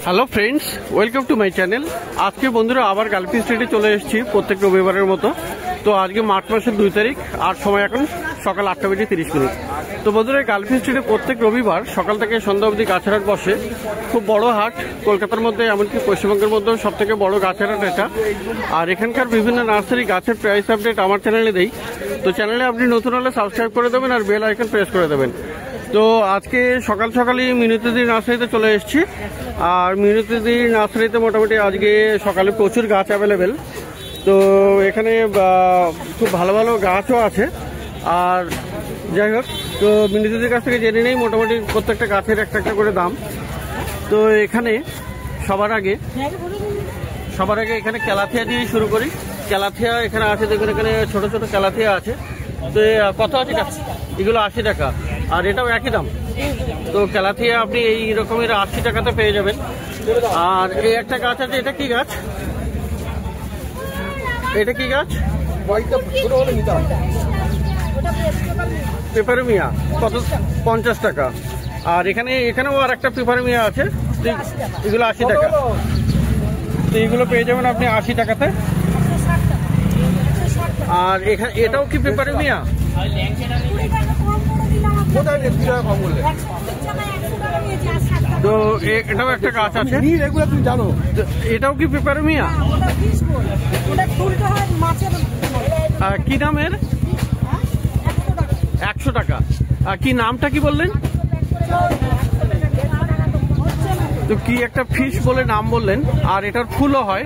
Hello friends, welcome to my channel. আজকে বন্ধুরা আবার গালফি স্ট্রিটে চলে এসেছি প্রত্যেক রবিবারের মতো। তো আজকে মার্চ মাসের 2 তারিখ আর সময় এখন সকাল 8:30। তো বন্ধুরা গালফি স্ট্রিটে প্রত্যেক রবিবার সকাল থেকে সন্ধ্যা অবধি গাছের হাট বসে। খুব বড় হাট, কলকাতার মধ্যে এমনকি পশ্চিমবঙ্গের মধ্যেও সব থেকে বড় গাছের হাট এটা। আর এখানকার বিভিন্ন নার্সারি গাছের প্রাইস আপডেট আমার চ্যানেলে দেই। তো চ্যানেলে আপনি নতুন হলে সাবস্ক্রাইব করে দেবেন আর বেল আইকন প্রেস করে দেবেন। তো আজকে সকাল সকালই মিনতিদি নার্সারিতে চলে এসেছি। আর মিনতিদি নার্সারিতে মোটামুটি আজকে সকালে প্রচুর গাছ অ্যাভেলেবেল। তো এখানে খুব ভালো ভালো গাছও আছে। আর যাই হোক, তো মিনতিদির কাছ থেকে জেনে নেই মোটামুটি প্রত্যেকটা গাছের একটা একটা করে দাম। তো এখানে সবার আগে এখানে ক্যালাথিয়া দিয়ে শুরু করি। ক্যালাথিয়া এখানে আছে, দেখুন এখানে ছোট ছোট ক্যালাথিয়া আছে। তো কত আছে? এগুলো 80 টাকা, আর এটাও একই দাম। তো ক্যালাথিয়া আপনি এই রকমের 80 টাকাতে পেয়ে যাবেন। আর এই একটা গাছ আছে, এটা কি গাছ? এটা কি গাছ? পেপারমিয়া। কত? 50 টাকা। আর এখানেও আর একটা পেপারমিয়া আছে, এগুলো 80 টাকা। তো এইগুলো পেয়ে যাবেন আপনি 80 টাকাতে। আর এটাও কি পেপারমিয়া? তো এটাও একটা গাছ আছে, এটাও কি পেপারমিয়া? কি দামের? 100 টাকা। আর কি নামটা কি বললেন? তো কি একটা ফিশ বলে নাম বললেন। আর এটার ফুলও হয়।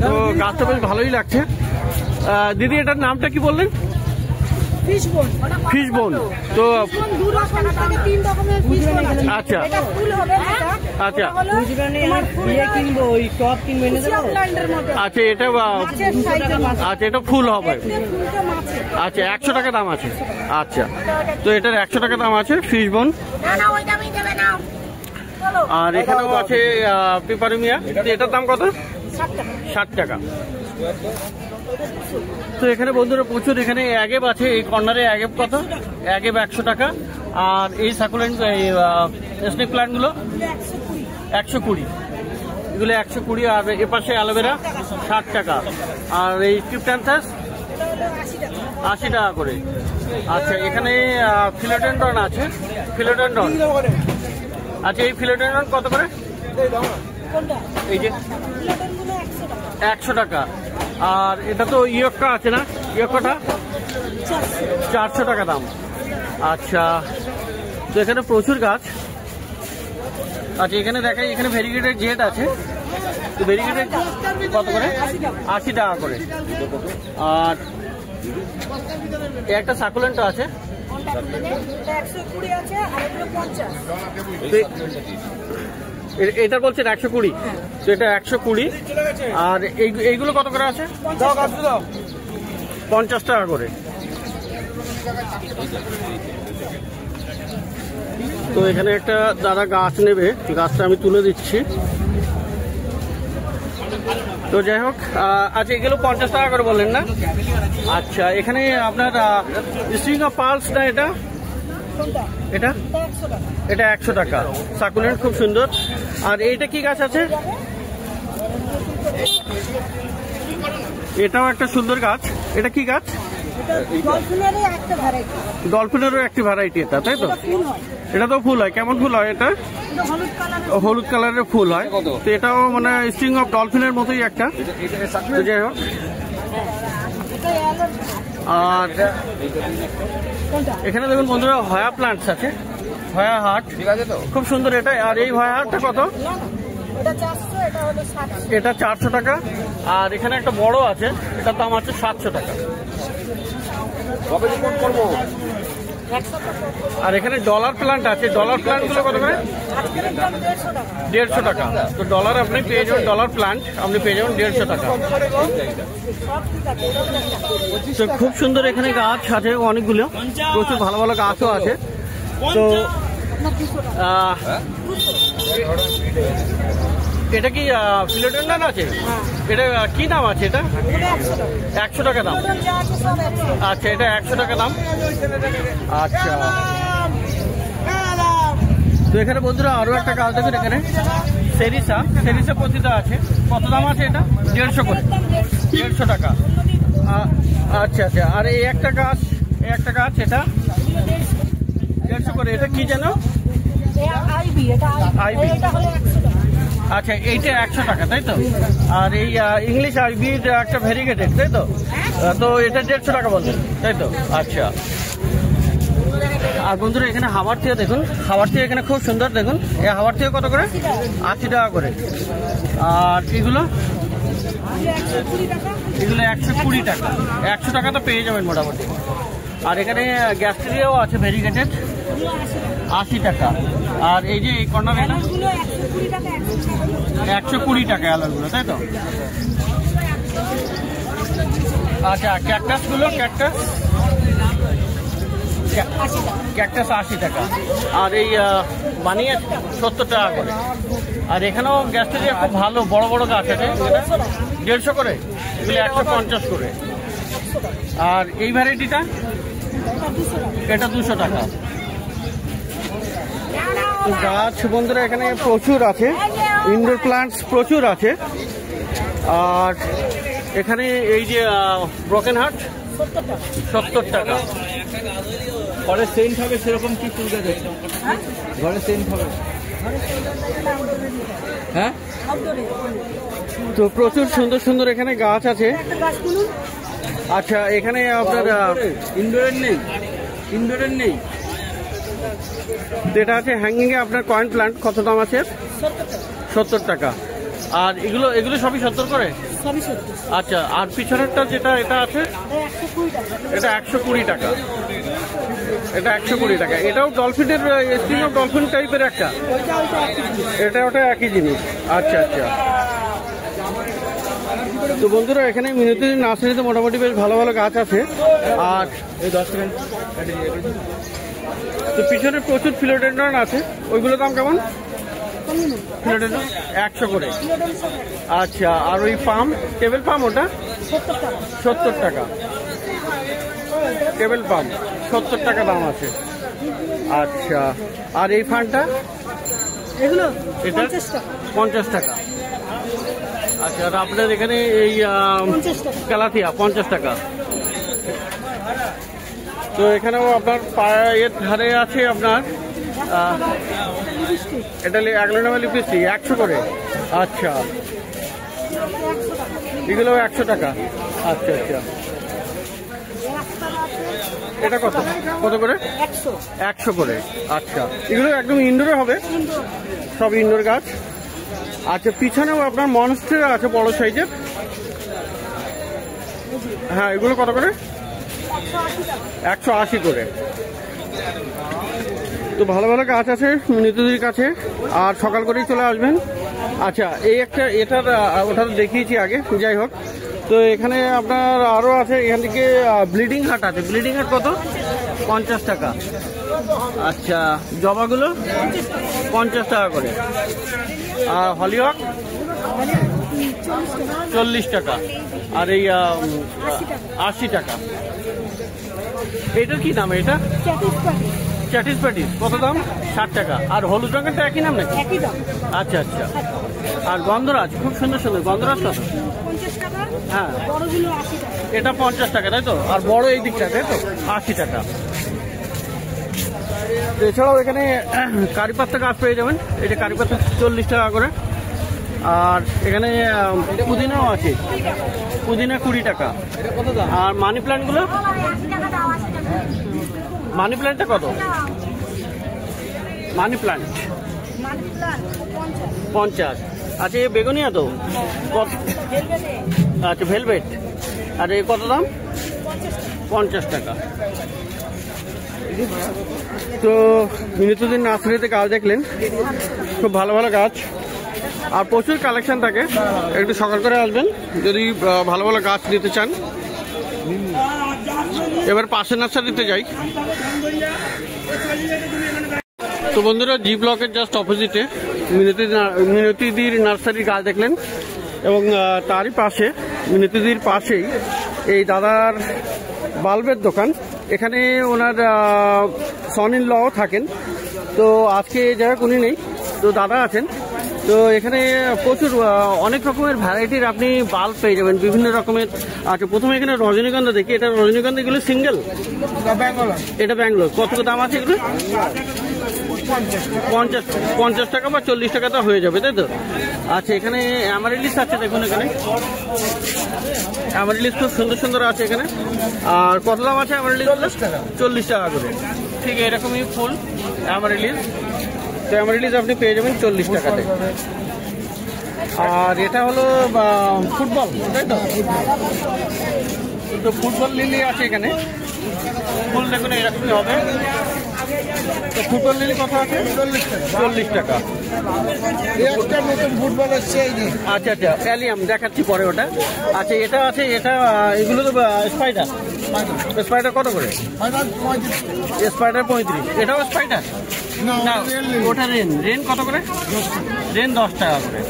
তো গাছটা বেশ ভালোই লাগছে। দিদি এটার নামটা কি বললেন? ফিশ বোন। তো আচ্ছা আচ্ছা আচ্ছা, এটা আচ্ছা এটা ফুল হবে। আচ্ছা 100 টাকা দাম আছে। আচ্ছা, তো এটার 100 টাকা দাম আছে ফিশ বোন। আর এখানেও আছে পেপারমিয়া। এটার দাম কত? 60 টাকা। তো এখানে বন্ধুরা প্রচুর এখানে অ্যাগেব আছে। এই কর্নারে অ্যাগেব কত? অ্যাগেব 100 টাকা। আর এই সাকুলেন্ট স্নেক প্ল্যান্টগুলো 120, এগুলো 120। আর এপাশে অ্যালোভেরা 60 টাকা। আর এই ক্রিপ্ট্যান্থাস 80 টাকা করে। আচ্ছা, এখানে ফিলোডেন্ড্রন আছে। ফিলোডেন্ড্রন আচ্ছা, এই ফিলোডেন্ড্রন কত করে? এই যে 100 টাকা। আর এটা তো ইয়ক্কা আছে না, ইয়ক্কাটা 400 টাকা দাম। আচ্ছা, তো এখানে প্রচুর গাছ। আচ্ছা, এখানে দেখাই, এখানে ভেরিগেটেড জেট আছে। তো ভেরিগেটেড কত করে? 80 টাকা করে। আর একটা সাকুলেন্ট আছে, এটা বলছেন 120। তো এটা 120। আর এইগুলো কত করে আছে? 50 টাকা করে। তো এখানে একটা দাদা গাছ নেবে, গাছটা আমি তুলে দিচ্ছি। তো যাই হোক, আচ্ছা এগুলো 50 টাকা করে বললেন না? আচ্ছা, এখানে আপনার স্ট্রিং অফ পার্লস না এটা? এটা 100 টাকা। সাকুলেন্ট খুব সুন্দর। আর এইটা কি গাছ আছে? এটাও একটা সুন্দর গাছ। এটা কি গাছ? ডলফিনেরও একটি ভ্যারাইটি এটা, তাই তো? এটা তো ফুল হয়। কেমন ফুল হয় এটা? হলুদ কালারের ফুল হয়। তো এটাও মানে স্ট্রিং অফ ডলফিনের মতোই একটা। যাই হোক, আর এখানে দেখুন বন্ধুরা হয়া প্লান্টস আছে, হয়া হাট, খুব সুন্দর এটা। আর এই হয়া হাটটা কত? এটা 400 টাকা। আর এখানে একটা বড় আছে, এটার দাম আছে 700 টাকা। আর এখানে ডলার প্লান্ট আছে। ডলার প্লান্ট গুলো কত করে? 150 টাকা। তো ডলার আপনি পেয়ে যাবেন, ডলার প্লান্ট আপনি পেয়ে যাবেন 150 টাকা। তো খুব সুন্দর এখানে গাছ আছে অনেকগুলো, প্রচুর ভালো ভালো গাছও আছে। তো এটা কি ফিলোডেন্ড্রন আছে? এটা কি দাম আছে? এটা 100 টাকা দাম। আচ্ছা, এটা 100 টাকা দাম। আচ্ছা, তো এখানে বন্ধুরা আরো একটা গাছ দেখুন, এখানে সেরিসা পতিতা আছে। কত দাম আছে এটা? 150 করে, 150 টাকা। আচ্ছা আচ্ছা। আর এই একটা গাছ এটা 150 করে। এটা কি যেন? আইবি। আচ্ছা, এইটা 100 টাকা, তাই তো? আর এই ইংলিশ আইবি একটা ভেরিগেটেড, তাই তো? তো এটা 150 টাকা বলছেন, তাই তো? আচ্ছা। আর বন্ধুরা এখানে হাওয়ার থেকে দেখুন, এখানে খুব সুন্দর দেখুন। এই হাওয়ার থেকে কত করে? 80 টাকা করে। আর এগুলো 120 টাকা। 100 টাকা তো পেয়ে যাবেন মোটামুটি। আর এখানে গ্যাস্ট্রিয়াও আছে ভেরিগেটেড, 80 টাকা। আর এই যে এই কর্নার 120 টাকা অ্যালারগুলো, তাই তো? আচ্ছা, ক্যাকটাসগুলো ক্যাকটাস 80 টাকা। আর এই বানিয়ে 70 টাকা করে। আর এখানেও গ্যাস্ট্রিয়া খুব ভালো বড় বড় গাছ আছে, 150 করে, এগুলো 150 করে। আর এই ভ্যারাইটিটা এটা 200 টাকা। তো গাছ বন্ধুরা এখানে প্রচুর আছে, ইনডোর প্লান্টস প্রচুর আছে। আর এখানে এই যে ব্রোকেন হার্ট 70 টাকা। ঘরে সেন্ট হবে সেরকম কি ফুল গাছ আছে? ঘরে সেন্ট হবে? হ্যাঁ, তো প্রচুর সুন্দর সুন্দর এখানে গাছ আছে। আচ্ছা, এখানে আপনার ইনডোরের নেই। যেটা আছে হ্যাঙ্গিং এ আপনার কয়েন প্লান্ট কত দাম আছে? 70 টাকা। আর এগুলো সবই 70 করে? আচ্ছা। আর পিছনেরটা যেটা এটা আছে এটা 120 টাকা। এটাও ডলফিনের স্প্রিং অফ ডলফিন টাইপের একটা, ওটা একই জিনিস। আচ্ছা আচ্ছা। তো বন্ধুরা এখানে মিনতি নার্সারিতে মোটামুটি বেশ ভালো ভালো গাছ আছে। আর এই 10 সেকেন্ড তো পিছনে প্রচুর ফিলোডেন্ড্রন আছে, ওইগুলো দাম কেমন? ফিলোডেন্ড্রন 100 করে। আচ্ছা। আর ওই টেবিল পাম ওটা 70 টাকা। টেবিল পাম 70 টাকা দাম আছে। আচ্ছা। আর এই ফানটা এটা 50 টাকা। আচ্ছা। আর আপনার এখানে এই কালাথিয়া 50 টাকা। তো এখানেও আপনার পায়ের ধারে আছে আপনার এটা অ্যাগলোনামা লিপস্টিক 100 করে। আচ্ছা, এগুলো 100 টাকা। আচ্ছা আচ্ছা। এটা কত করে? 100 করে। আচ্ছা, এগুলো একদম ইনডোরে হবে, সব ইনডোর গাছ। আচ্ছা, পিছনেও আপনার মনস্টার আছে বড় সাইজের। হ্যাঁ, এগুলো কত করে? 180 করে। তো ভালো ভালো গাছ আছে মিনতিদির কাছে, আর সকাল করেই চলে আসবেন। আচ্ছা, এই একটা ওটা দেখিয়েছি আগে, যাই হোক। তো এখানে আপনার আরও আছে, এখান থেকে ব্লিডিং হার্ট আছে। ব্লিডিং হার্ট কত? 50 টাকা। আচ্ছা, জবাগুলো 50 টাকা করে। আর হলিহক 40 টাকা। আর এই 80 টাকা। এটার কি নাম? এটা চ্যাটিস প্যাটিস কত দাম? 60 টাকা। আর হলুদ রঙেরটা একই নাম নাকি? আচ্ছা আচ্ছা। আর গন্ধরাজ খুব সুন্দর সুন্দর। গন্ধরাজ কত? হ্যাঁ, এটা 50 টাকা, তাই তো? আর বড় এই দিকটা, তাই তো? 80 টাকা। এছাড়াও এখানে কারিপাত্তা গাছ পেয়ে যাবেন। এটা কারিপাত্তা 40 টাকা করে। আর এখানে পুদিনাও আছে, পুদিনা 20 টাকা। আর মানি প্ল্যান্টগুলো, মানি প্ল্যান্টটা কত? Money plant 50। আচ্ছা, এই বেগুনিয়া তো কত? আচ্ছা, ভেলভেট। আর এই কত দাম? 50 টাকা। তো মিনতিদির নার্সারিতে গাছ দেখলেন, খুব ভালো ভালো গাছ আর প্রচুর কালেকশন থাকে। একটু সকাল করে আসবেন যদি ভালো ভালো গাছ নিতে চান। এবার পাশের নার্সারিতে যাই। তো বন্ধুরা, জি ব্লকের জাস্ট অপোজিটে মিনতিদির নার্সারির গাছ দেখলেন, এবং তারই পাশে মিনতিদির পাশেই এই দাদার বাল্বের দোকান। এখানে ওনার সন ইন লও থাকেন। তো আজকে যারা উনি নেই, তো দাদা আছেন। তো এখানে প্রচুর অনেক রকমের ভ্যারাইটির আপনি বাল্ব পেয়ে যাবেন, বিভিন্ন রকমের। আচ্ছা, প্রথমে এখানে রজনীগন্ধা দেখি। এটা রজনীগন্ধা, এগুলো সিঙ্গেল? এটা ব্যাঙ্গালোর। কত দাম আছে এগুলো? 50 টাকা বা 40 টাকা তো হয়ে যাবে, তাই তো? আচ্ছা, এখানে অ্যামারিলিস আছে, দেখুন এখানে অ্যামারিলিস খুব সুন্দর সুন্দর আছে এখানে। আর কত দাম আছে অ্যামারিলিস? 40 টাকা করে। ঠিক এরকমই ফুল অ্যামারিলিস। তো অ্যামারিলিস আপনি পেয়ে যাবেন 40 টাকাতে। আর এটা হলো ফুটবল, তাই তো? তো ফুটবল লিলি আছে এখানে, ফুল দেখুন এরকমই হবে। তো ফুটবল লিলি কত আছে? 40 টাকা। নতুন ফুটবল এসছে। আচ্ছা আচ্ছা, অ্যালিয়াম দেখাচ্ছি পরে ওটা। আচ্ছা, এটা আছে, এটা এগুলো তো স্পাইডার। স্পাইডার কত করে? স্পাইডার 35। এটাও স্পাইডার না, ওটা রেন কত করে? রেন 10 টাকা করে।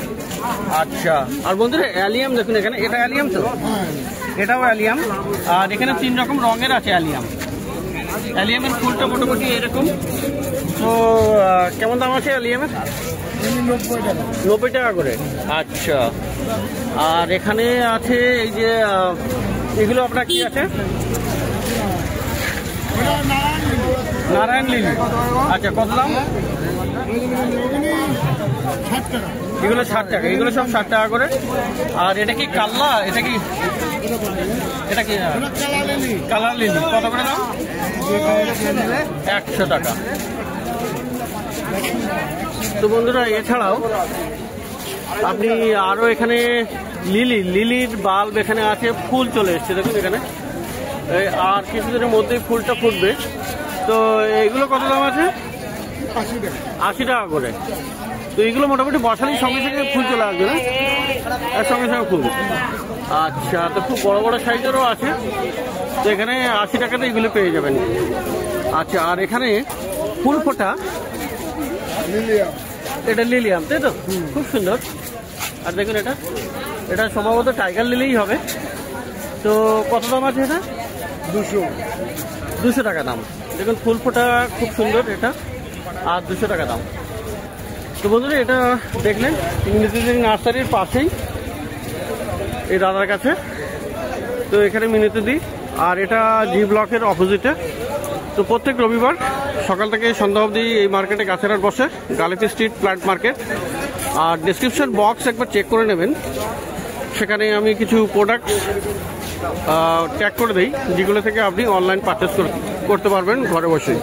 আচ্ছা, আর বন্ধুরা অ্যালিয়াম দেখুন এখানে। এটা অ্যালিয়াম তো? এটাও অ্যালিয়াম। আর এখানে 3 রকম রঙের আছে অ্যালিয়াম। অ্যালিয়ামের ফুলটা মোটামুটি এরকম। তো কেমন দাম আছে অ্যালিয়ামের? 90 টাকা করে। আচ্ছা, আর এখানে আছে এই যে এগুলো আপনার কি আছে? নারায়ণ লিলি। আচ্ছা, কত দাম? এগুলো 60 টাকা। এগুলো সব 60 টাকা করে। আর এটা কি কাল্লা? এটা কি কালার লিলি? কত করে দাম? 100 টাকা। তো বন্ধুরা, এছাড়াও আপনি আরো এখানে লিলির বাল্ব এখানে আছে, ফুল চলে এসছে দেখুন এখানে। আর কিছুদিনের মধ্যেই ফুলটা ফুটবে। তো এগুলো কত দাম আছে? 80 টাকা করে। তো এগুলো মোটামুটি বসালেই সঙ্গে সঙ্গে ফুল চলে আসবে না? সঙ্গে সঙ্গে ফুল। আচ্ছা, তো খুব বড় বড় সাইজেরও আছে। তো এখানে 80 টাকাতে এগুলো পেয়ে যাবেন। আচ্ছা, আর এখানে ফুল ফোটা, এটা লিলিয়াম, তাই তো? খুব সুন্দর। আর দেখুন এটা সম্ভবত টাইগার লিলিই হবে। তো কত দাম আছে এটা? 200 টাকা দাম। দেখুন ফুল ফোটা খুব সুন্দর এটা, আর 200 টাকা দাম। তো বন্ধুরা, এটা দেখলেন মিনিতি নার্সারির পাশেই এই দাদার কাছে। তো এখানে মিনিতি দিই, আর এটা জি ব্লকের অপোজিটে। তো প্রত্যেক রবিবার সকাল থেকে সন্ধ্যা অবধি এই মার্কেটে গাছেরার বসে, গালিপি স্ট্রিট প্ল্যান্ট মার্কেট। আর ডেসক্রিপশন বক্স একবার চেক করে নেবেন, সেখানে আমি কিছু প্রোডাক্ট ট্যাগ করে দিই, যেগুলো থেকে আপনি অনলাইন পারচেস করতে পারবেন ঘরে বসে।